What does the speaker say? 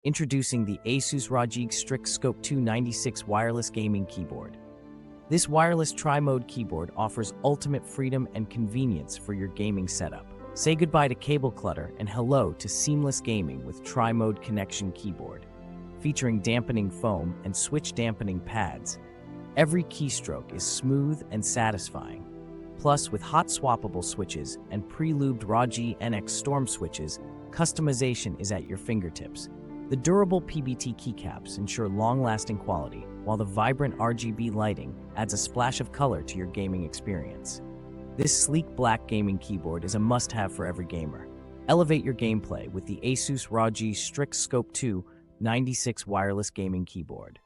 Introducing the ASUS ROG Strix Scope 296 wireless gaming keyboard. This wireless tri-mode keyboard offers ultimate freedom and convenience for your gaming setup. Say goodbye to cable clutter and hello to seamless gaming with tri-mode connection keyboard. Featuring dampening foam and Switch-Dampening Pads, every keystroke is smooth and satisfying. Plus, with Hot-Swappable switches and Pre-lubed ROG NX Storm Switches, customization is at your fingertips. The durable PBT keycaps ensure long-lasting quality, while the vibrant RGB lighting adds a splash of color to your gaming experience. This sleek black gaming keyboard is a must-have for every gamer. Elevate your gameplay with the ASUS ROG Strix Scope 296 wireless gaming keyboard.